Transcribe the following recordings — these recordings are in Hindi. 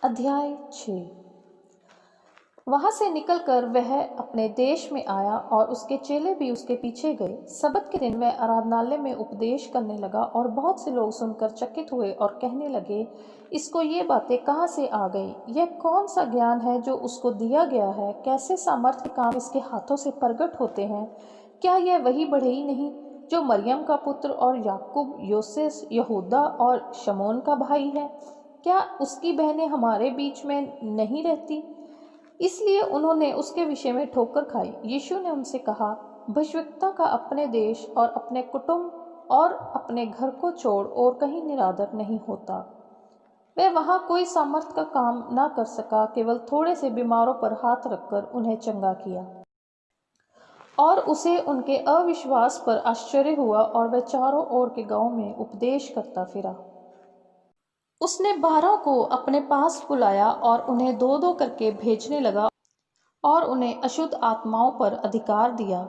अध्याय 6। वहाँ से निकलकर वह अपने देश में आया और उसके चेले भी उसके पीछे गए। सबत के दिन वह आराधनालय में उपदेश करने लगा और बहुत से लोग सुनकर चकित हुए और कहने लगे, इसको ये बातें कहाँ से आ गई? यह कौन सा ज्ञान है जो उसको दिया गया है? कैसे सामर्थ्य काम इसके हाथों से प्रगट होते हैं? क्या यह वही बढ़ई नहीं जो मरियम का पुत्र और याकूब, योसेस, यहूदा और शमौन का भाई है? क्या उसकी बहनें हमारे बीच में नहीं रहती? इसलिए उन्होंने उसके विषय में ठोकर खाई। यीशु ने उनसे कहा, भविष्यवक्ता का अपने देश और अपने कुटुंब और अपने घर को छोड़ और कहीं निरादर नहीं होता। वह वहाँ कोई सामर्थ का काम ना कर सका, केवल थोड़े से बीमारों पर हाथ रखकर उन्हें चंगा किया। और उसे उनके अविश्वास पर आश्चर्य हुआ और वह चारों ओर के गांव में उपदेश करता फिरा। उसने 12 को अपने पास बुलाया और उन्हें दो दो करके भेजने लगा और उन्हें अशुद्ध आत्माओं पर अधिकार दिया।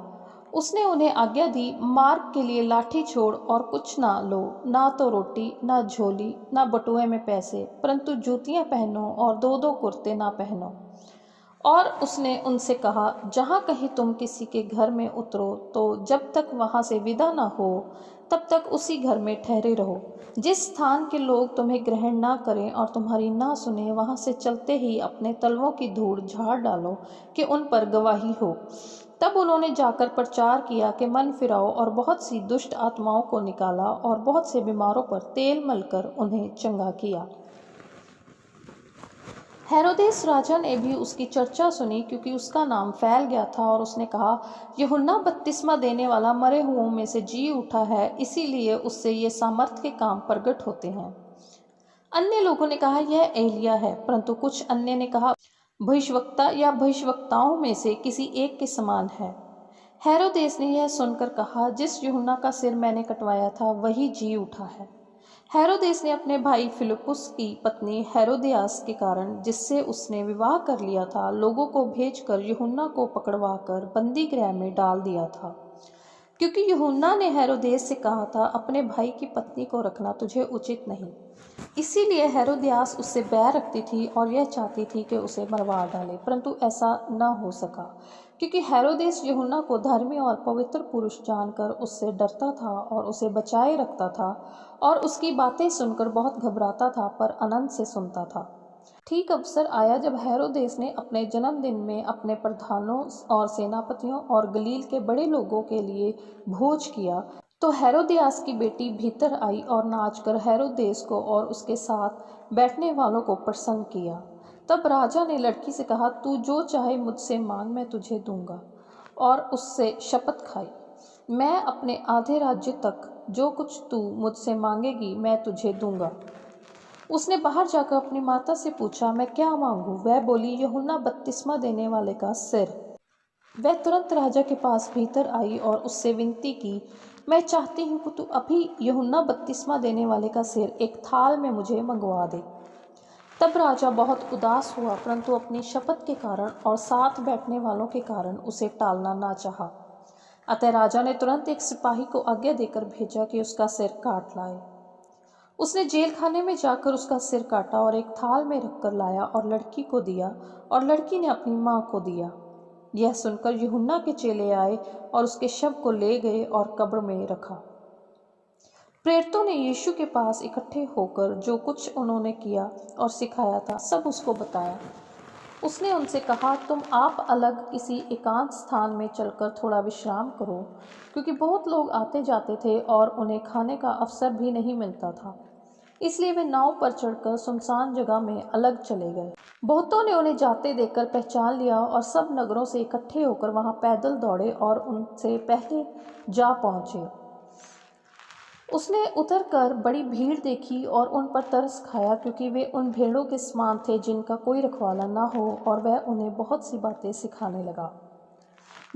उसने उन्हें आज्ञा दी, मार्ग के लिए लाठी छोड़ और कुछ ना लो, ना तो रोटी, ना झोली, ना बटुए में पैसे, परंतु जूतियां पहनो और दो दो कुर्ते ना पहनो। और उसने उनसे कहा, जहाँ कहीं तुम किसी के घर में उतरो तो जब तक वहाँ से विदा ना हो तब तक उसी घर में ठहरे रहो। जिस स्थान के लोग तुम्हें ग्रहण ना करें और तुम्हारी ना सुने, वहाँ से चलते ही अपने तलवों की धूड़ झाड़ डालो कि उन पर गवाही हो। तब उन्होंने जाकर प्रचार किया कि मन फिराओ, और बहुत सी दुष्ट आत्माओं को निकाला और बहुत से बीमारों पर तेल मलकर उन्हें चंगा किया। हेरोदेस राजा ने भी उसकी चर्चा सुनी, क्योंकि उसका नाम फैल गया था, और उसने कहा, यूहन्ना बपतिस्मा देने वाला मरे हुओं में से जी उठा है, इसीलिए उससे ये सामर्थ्य के काम प्रगट होते हैं। अन्य लोगों ने कहा, यह एलिया है, परंतु कुछ अन्य ने कहा, भविष्यवक्ता या भविष्यवक्ताओं में से किसी एक के समान है। हेरोदेस ने यह सुनकर कहा, जिस यूहन्ना का सिर मैंने कटवाया था वही जी उठा है। हेरोदेस ने अपने भाई फिलिपुस की पत्नी हेरोदियास के कारण, जिससे उसने विवाह कर लिया था, लोगों को भेजकर यूहन्ना को पकड़वाकर बंदी गृह में डाल दिया था, क्योंकि यूहन्ना ने हेरोदेस से कहा था, अपने भाई की पत्नी को रखना तुझे उचित नहीं। इसीलिए हेरोदियास उससे बैर रखती थी और यह चाहती थी कि उसे मरवा डाले, परंतु ऐसा न हो सका, क्योंकि हेरोदेस यूहन्ना को धर्मी और पवित्र पुरुष जानकर उससे डरता था और उसे बचाए रखता था, और उसकी बातें सुनकर बहुत घबराता था, पर आनंद से सुनता था। ठीक अवसर आया जब हेरोदेस ने अपने जन्मदिन में अपने प्रधानों और सेनापतियों और गलील के बड़े लोगों के लिए भोज किया, तो हेरोदियास की बेटी भीतर आई और नाचकर हेरोदेस को और उसके साथ बैठने वालों को प्रसन्न किया। तब राजा ने लड़की से कहा, तू जो चाहे मुझसे मांग, मैं तुझे दूंगा। और उससे शपथ खाई, मैं अपने आधे राज्य तक जो कुछ तू मुझसे मांगेगी मैं तुझे दूंगा। उसने बाहर जाकर अपनी माता से पूछा, मैं क्या मांगूं? वह बोली, यूहन्ना बपतिस्मा देने वाले का सिर। वह तुरंत राजा के पास भीतर आई और उससे विनती की, मैं चाहती हूँ कि तू अभी यूहन्ना बपतिस्मा देने वाले का सिर एक थाल में मुझे मंगवा दे। तब राजा बहुत उदास हुआ, परंतु अपनी शपथ के कारण और साथ बैठने वालों के कारण उसे टालना ना चाहा। अतः राजा ने तुरंत एक सिपाही को आज्ञा देकर भेजा कि उसका सिर काट लाए। उसने जेल खाने में जाकर उसका सिर काटा और एक थाल में रखकर लाया और लड़की को दिया, और लड़की ने अपनी माँ को दिया। यह सुनकर यूहन्ना के चेले आए और उसके शव को ले गए और कब्र में रखा। प्रेरितों ने यीशु के पास इकट्ठे होकर जो कुछ उन्होंने किया और सिखाया था सब उसको बताया। उसने उनसे कहा, तुम आप अलग किसी एकांत स्थान में चलकर थोड़ा विश्राम करो, क्योंकि बहुत लोग आते जाते थे और उन्हें खाने का अवसर भी नहीं मिलता था। इसलिए वे नाव पर चढ़कर सुनसान जगह में अलग चले गए। बहुतों ने उन्हें जाते देखकर पहचान लिया और सब नगरों से इकट्ठे होकर वहां पैदल दौड़े और उनसे पहले जा पहुंचे। उसने उतरकर बड़ी भीड़ देखी और उन पर तरस खाया, क्योंकि वे उन भेड़ों के समान थे जिनका कोई रखवाला ना हो, और वह उन्हें बहुत सी बातें सिखाने लगा।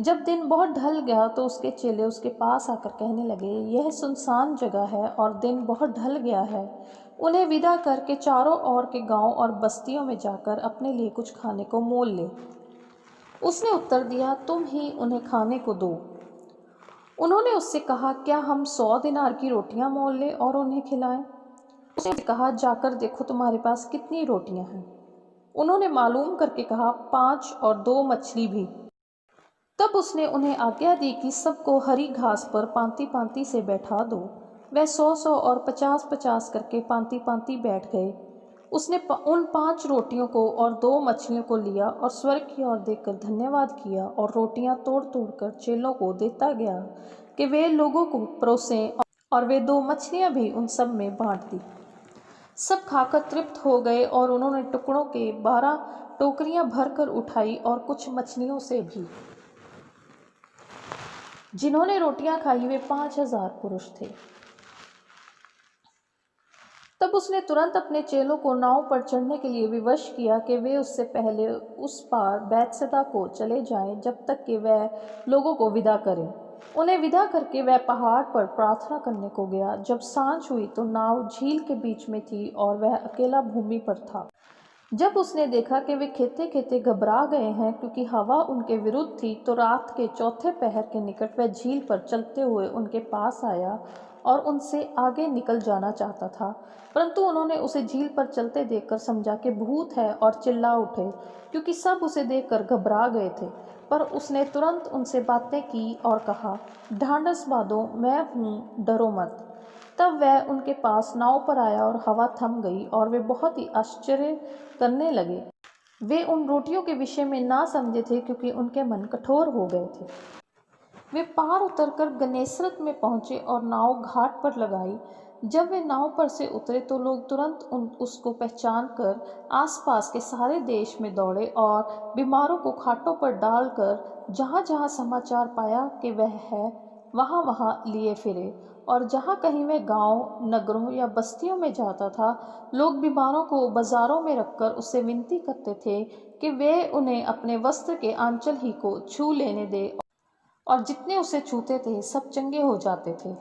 जब दिन बहुत ढल गया तो उसके चेले उसके पास आकर कहने लगे, यह सुनसान जगह है और दिन बहुत ढल गया है, उन्हें विदा करके चारों ओर के गांव और बस्तियों में जाकर अपने लिए कुछ खाने को मोल ले। उसने उत्तर दिया, तुम ही उन्हें खाने को दो। उन्होंने उससे कहा, क्या हम 100 दिनार की रोटियां मोल लें और उन्हें खिलाएं? उसने कहा, जाकर देखो तुम्हारे पास कितनी रोटियां हैं। उन्होंने मालूम करके कहा, 5 और 2 मछली भी। तब उसने उन्हें आज्ञा दी कि सबको हरी घास पर पांति पांति से बैठा दो। वह 100-100 और 50-50 करके पांति पांति बैठ गए। उसने उन 5 रोटियों को और 2 मछलियों को लिया और स्वर्ग की ओर देखकर धन्यवाद किया और रोटियां तोड़ तोड़ कर चेलों को देता गया कि वे लोगों को परोसें, और वे 2 मछलियां भी उन सब में बांट दी। सब खाकर तृप्त हो गए और उन्होंने टुकड़ों के 12 टोकरियां भरकर उठाई और कुछ मछलियों से भी। जिन्होंने रोटियां खाई वे 5000 पुरुष थे। तब उसने तुरंत अपने चेलों को नाव पर चढ़ने के लिए विवश किया कि वे उससे पहले उस पार बैतसैदा को चले जाएं, जब तक कि वह लोगों को विदा करे। उन्हें विदा करके वह पहाड़ पर प्रार्थना करने को गया। जब सांझ हुई तो नाव झील के बीच में थी और वह अकेला भूमि पर था। जब उसने देखा कि वे खेते खेते घबरा गए हैं क्योंकि हवा उनके विरुद्ध थी, तो रात के 4थे पहर के निकट वह झील पर चलते हुए उनके पास आया और उनसे आगे निकल जाना चाहता था। परंतु उन्होंने उसे झील पर चलते देखकर समझा कि भूत है और चिल्ला उठे, क्योंकि सब उसे देखकर घबरा गए थे। पर उसने तुरंत उनसे बातें की और कहा, ढांढस बांधो, मैं हूँ, डरो मत। तब वह उनके पास नाव पर आया और हवा थम गई और वे बहुत ही आश्चर्य करने लगे। वे उन रोटियों के विषय में ना समझे थे क्योंकि उनके मन कठोर हो गए थे। वे पार उतरकर गन्नेसरत में पहुंचे और नाव घाट पर लगाई। जब वे नाव पर से उतरे तो लोग तुरंत उसको पहचान कर आसपास के सारे देश में दौड़े और बीमारों को खाटों पर डालकर जहाँ जहाँ समाचार पाया कि वह है, वहाँ वहाँ लिए फिरे। और जहाँ कहीं वह गांव, नगरों या बस्तियों में जाता था, लोग बीमारों को बाजारों में रखकर उससे विनती करते थे कि वे उन्हें अपने वस्त्र के आंचल ही को छू लेने दे, और जितने उसे छूते थे सब चंगे हो जाते थे।